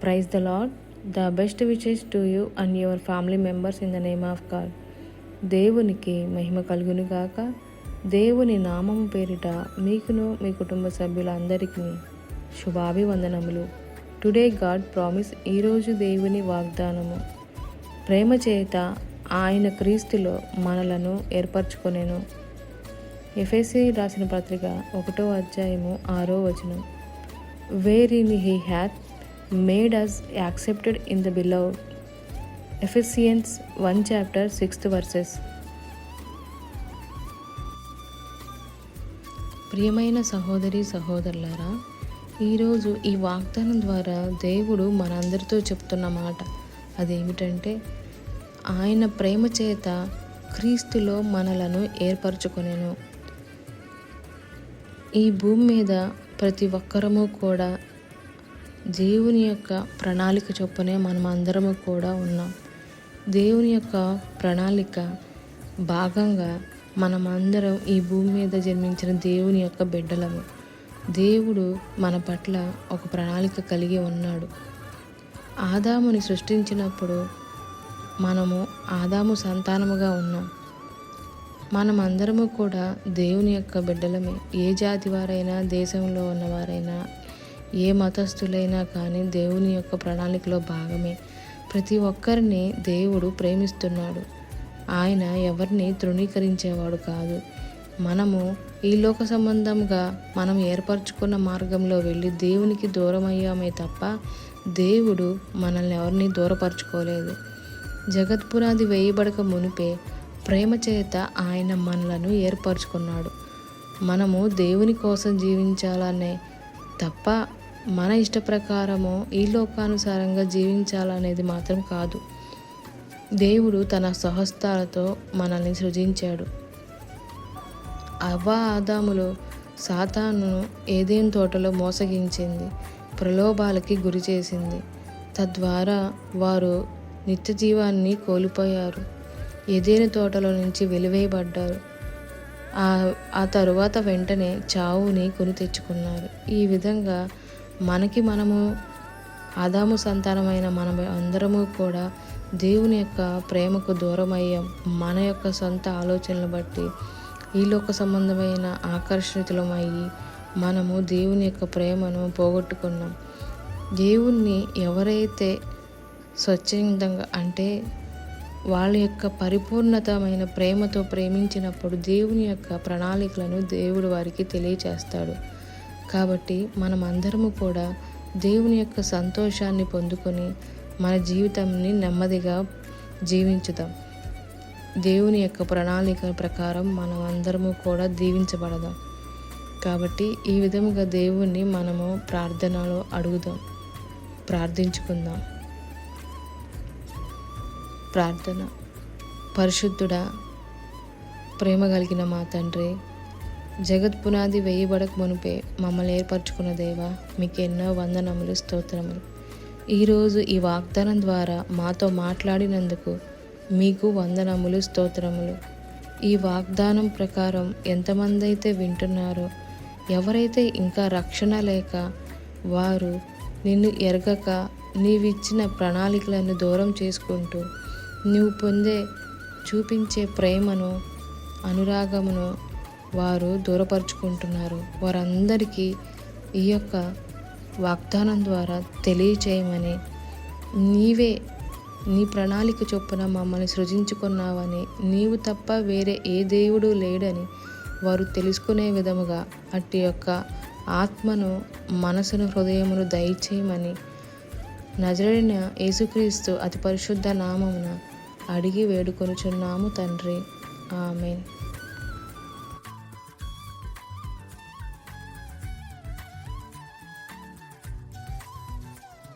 Praise the Lord. The best wishes to you and your family members in the name of God. దేవునికి మహిమ కలుగును గాక. దేవుని నామము పేరిట మీకును మీ కుటుంబ సభ్యులందరికీ శుభాభివందనములు. Today God promise. ఈరోజు దేవుని వాగ్దానము. ప్రేమ చేత ఆయన క్రీస్తులో మనలను ఏర్పరచుకొనెను. ఎఫెసీ రాసిన పత్రిక 1వ అధ్యాయము 6వ వచనం. Wherein he hath made us accepted in the beloved. Ephesians 1 chapter 6th verses. ప్రియమైన సహోదరి సహోదరులారా, ఈరోజు ఈ వాగ్దానం ద్వారా దేవుడు మనందరితో చెప్తున్న మాట అదేమిటంటే, ఆయన ప్రేమ చేత క్రీస్తులో మనలను ఏర్పరచుకొనెను. ఈ భూమి మీద ప్రతి ఒక్కరము కూడా దేవుని యొక్క ప్రణాళిక చొప్పునే మనం అందరము కూడా ఉన్నాం. దేవుని యొక్క ప్రణాళిక భాగంగా మనమందరం ఈ భూమి మీద జన్మించిన దేవుని యొక్క బిడ్డలము. దేవుడు మన పట్ల ఒక ప్రణాళిక కలిగి ఉన్నాడు. ఆదాముని సృష్టించినప్పుడు మనము ఆదాము సంతానముగా ఉన్నాం. మనమందరము కూడా దేవుని యొక్క బిడ్డలమే. ఏ జాతి వారైనా, దేశంలో ఉన్నవారైనా, ఏ మతస్థులైనా కానీ దేవుని యొక్క ప్రణాళికలో భాగమే. ప్రతి ఒక్కరిని దేవుడు ప్రేమిస్తున్నాడు. ఆయన ఎవరిని తృణీకరించేవాడు కాదు. మనము ఈ లోక సంబంధంగా మనం ఏర్పరచుకున్న మార్గంలో వెళ్ళి దేవునికి దూరం అయ్యామే తప్ప దేవుడు మనల్ని ఎవరిని దూరపరచుకోలేదు. జగత్పునాది వేయబడక మునిపే ప్రేమ చేత ఆయన మనలను ఏర్పరచుకున్నాడు. మనము దేవుని కోసం జీవించాలనే తప్ప మన ఇష్ట ప్రకారము ఈ లోకానుసారంగా జీవించాలనేది మాత్రం కాదు. దేవుడు తన స్వహస్తాలతో మనల్ని సృజించాడు. అవ్వ ఆదాములు సాతాను ఏదెను తోటలో మోసగించింది, ప్రలోభాలకి గురి చేసింది. తద్వారా వారు నిత్య జీవాన్ని కోల్పోయారు. ఏదెను తోటలో నుంచి వెలివేయబడ్డారు. ఆ తరువాత వెంటనే చావుని కొని తెచ్చుకున్నారు. ఈ విధంగా మనము ఆదాము సంతానమైన మనం అందరము కూడా దేవుని యొక్క ప్రేమకు దూరం అయ్యాం. మన యొక్క సొంత ఆలోచనలు బట్టి ఈ లోక సంబంధమైన ఆకర్షితులమయ్యి మనము దేవుని యొక్క ప్రేమను పోగొట్టుకున్నాం. దేవుణ్ణి ఎవరైతే స్వచ్ఛందంగా అంటే వాళ్ళ యొక్క పరిపూర్ణతమైన ప్రేమతో ప్రేమించినప్పుడు దేవుని యొక్క ప్రణాళికలను దేవుడు వారికి తెలియచేస్తాడు. కాబట్టి మనమందరము కూడా దేవుని యొక్క సంతోషాన్ని పొందుకొని మన జీవితాన్ని నెమ్మదిగా జీవించుదాం. దేవుని యొక్క ప్రణాళిక ప్రకారం మనం అందరము కూడా దీవించబడదాం. కాబట్టి ఈ విధముగా దేవుణ్ణి మనము ప్రార్థనలో అడుగుదాం, ప్రార్థించుకుందాం. ప్రార్థన. పరిశుద్ధుడా, ప్రేమ కలిగిన మా తండ్రి, జగత్పునాది వేయబడక మునిపే మమ్మల్ని ఏర్పరచుకున్న దేవా, మీకు ఎన్నో వందనములు, స్తోత్రములు. ఈరోజు ఈ వాగ్దానం ద్వారా మాతో మాట్లాడినందుకు మీకు వందనములు, స్తోత్రములు. ఈ వాగ్దానం ప్రకారం ఎంతమంది అయితే వింటున్నారో, ఎవరైతే ఇంకా రక్షణ లేక వారు నిన్ను ఎరగక నీవిచ్చిన ప్రణాళికలను దూరం చేసుకుంటూ నువ్వు చూపించే ప్రేమను, అనురాగమును వారు దూరపరుచుకుంటున్నారు. వారందరికీ ఈ యొక్క వాగ్దానం ద్వారా తెలియచేయమని, నీవే నీ ప్రణాళిక చొప్పున మమ్మల్ని సృజించుకున్నావని, నీవు తప్ప వేరే ఏ దేవుడు లేడని వారు తెలుసుకునే విధముగా అట్టి యొక్క ఆత్మను, మనసును, హృదయమును దయచేయమని నజరేయుడైన యేసుక్రీస్తు అతి పరిశుద్ధ నామమున అడిగి వేడుకొనుచున్నాము తండ్రి. ఆమేన్.